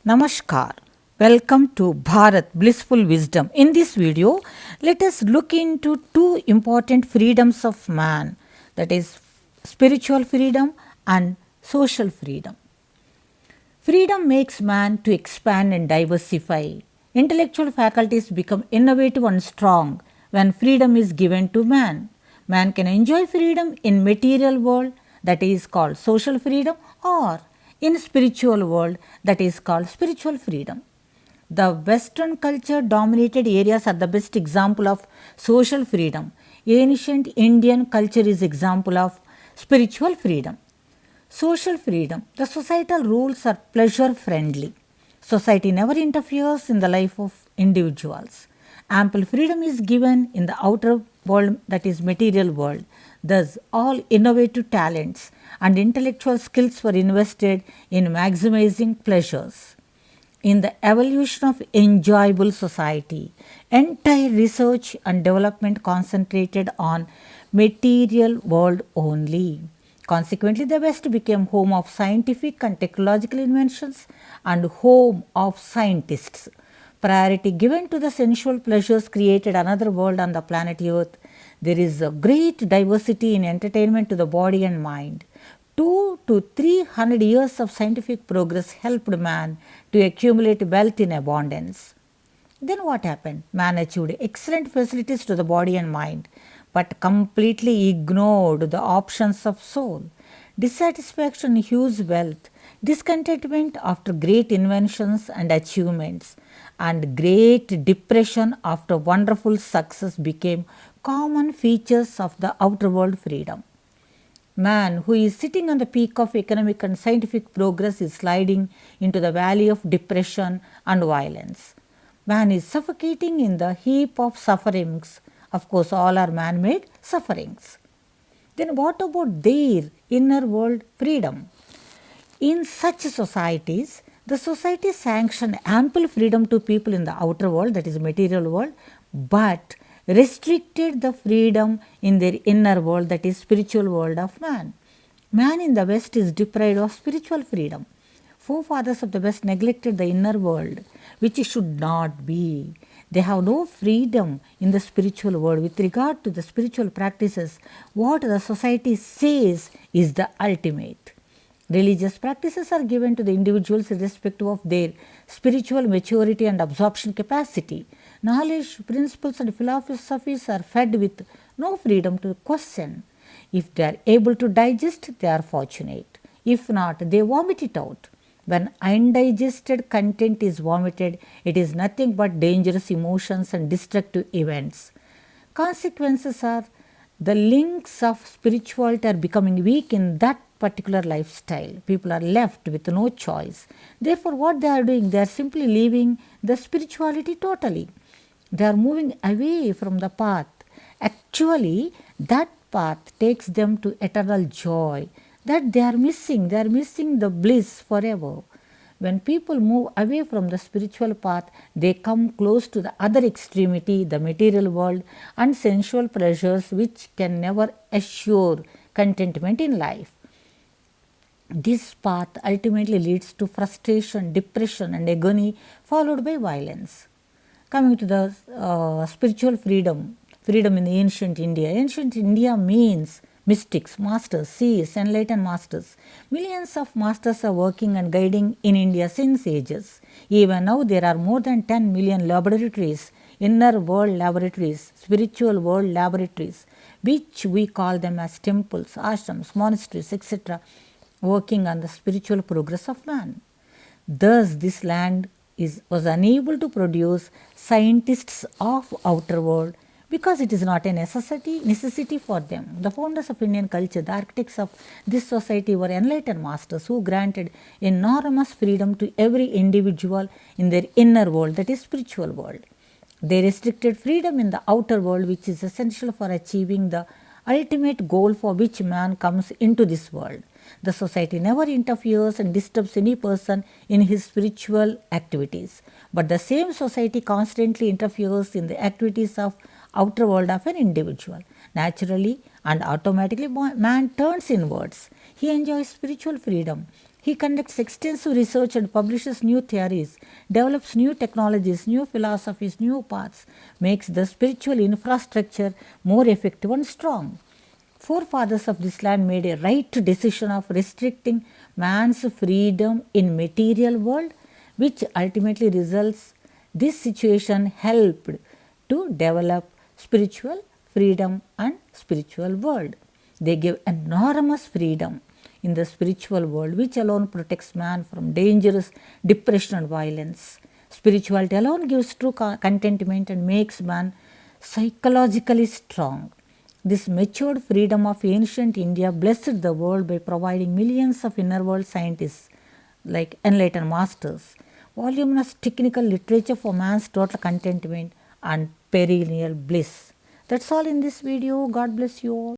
Namaskar. Welcome to Bharat Blissful Wisdom. In this video, let us look into two important freedoms of man, that is spiritual freedom and social freedom. Freedom makes man to expand and diversify. Intellectual faculties become innovative and strong when freedom is given to man. Man can enjoy freedom in material world, that is called social freedom, or in spiritual world, that is called spiritual freedom. The Western culture dominated areas are the best example of social freedom. Ancient Indian culture is example of spiritual freedom. Social freedom. The societal rules are pleasure friendly. Society never interferes in the life of individuals. Ample freedom is given in the outer world, that is material world. Thus, all innovative talents and intellectual skills were invested in maximizing pleasures. In the evolution of enjoyable society, entire research and development concentrated on material world only. Consequently, the West became home of scientific and technological inventions and home of scientists. Priority given to the sensual pleasures created another world on the planet Earth. There is a great diversity in entertainment to the body and mind. 200 to 300 years of scientific progress helped man to accumulate wealth in abundance. Then what happened? Man achieved excellent facilities to the body and mind, but completely ignored the options of soul. Dissatisfaction, huge wealth, discontentment after great inventions and achievements, and great depression after wonderful success became common features of the outer world freedom. Man who is sitting on the peak of economic and scientific progress is sliding into the valley of depression and violence. Man is suffocating in the heap of sufferings. Of course, all are man made sufferings. Then, what about their inner world freedom? In such societies, the society sanctioned ample freedom to people in the outer world, that is material world, but restricted the freedom in their inner world, that is spiritual world of man. Man in the West is deprived of spiritual freedom. Forefathers of the West neglected the inner world, which it should not be. They have no freedom in the spiritual world. With regard to the spiritual practices, what the society says is the ultimate. Religious practices are given to the individuals irrespective of their spiritual maturity and absorption capacity. Knowledge, principles, and philosophies are fed with no freedom to question. If they are able to digest, they are fortunate. If not, they vomit it out. When undigested content is vomited, it is nothing but dangerous emotions and destructive events. Consequences are the links of spirituality are becoming weak in that particular lifestyle. People are left with no choice. Therefore, what they are doing, they are simply leaving the spirituality totally. They are moving away from the path. Actually, that path takes them to eternal joy that they are missing. They are missing the bliss forever. When people move away from the spiritual path, they come close to the other extremity, the material world, and sensual pleasures which can never assure contentment in life. This path ultimately leads to frustration, depression, and agony, followed by violence. Coming to the spiritual freedom, freedom in the ancient India. Ancient India means mystics, masters, seers, enlightened masters. Millions of masters are working and guiding in India since ages. Even now, there are more than 10 million laboratories, inner world laboratories, spiritual world laboratories, which we call them as temples, ashrams, monasteries, etc., working on the spiritual progress of man. Thus, this land was unable to produce scientists of outer world because it is not a necessity for them. The founders of Indian culture, the architects of this society were enlightened masters who granted enormous freedom to every individual in their inner world, that is spiritual world. They restricted freedom in the outer world, which is essential for achieving the ultimate goal for which man comes into this world. The society never interferes and disturbs any person in his spiritual activities, but the same society constantly interferes in the activities of outer world of an individual. Naturally and automatically, man turns inwards. He enjoys spiritual freedom. He conducts extensive research and publishes new theories, develops new technologies, new philosophies, new paths, makes the spiritual infrastructure more effective and strong. Forefathers of this land made a right decision of restricting man's freedom in material world, which ultimately results. This situation helped to develop spiritual freedom and spiritual world. They give enormous freedom in the spiritual world, which alone protects man from dangerous depression and violence. Spirituality alone gives true contentment and makes man psychologically strong. This matured freedom of ancient India blessed the world by providing millions of inner world scientists like enlightened masters, voluminous technical literature for man's total contentment and perennial bliss. That's all in this video. God bless you all.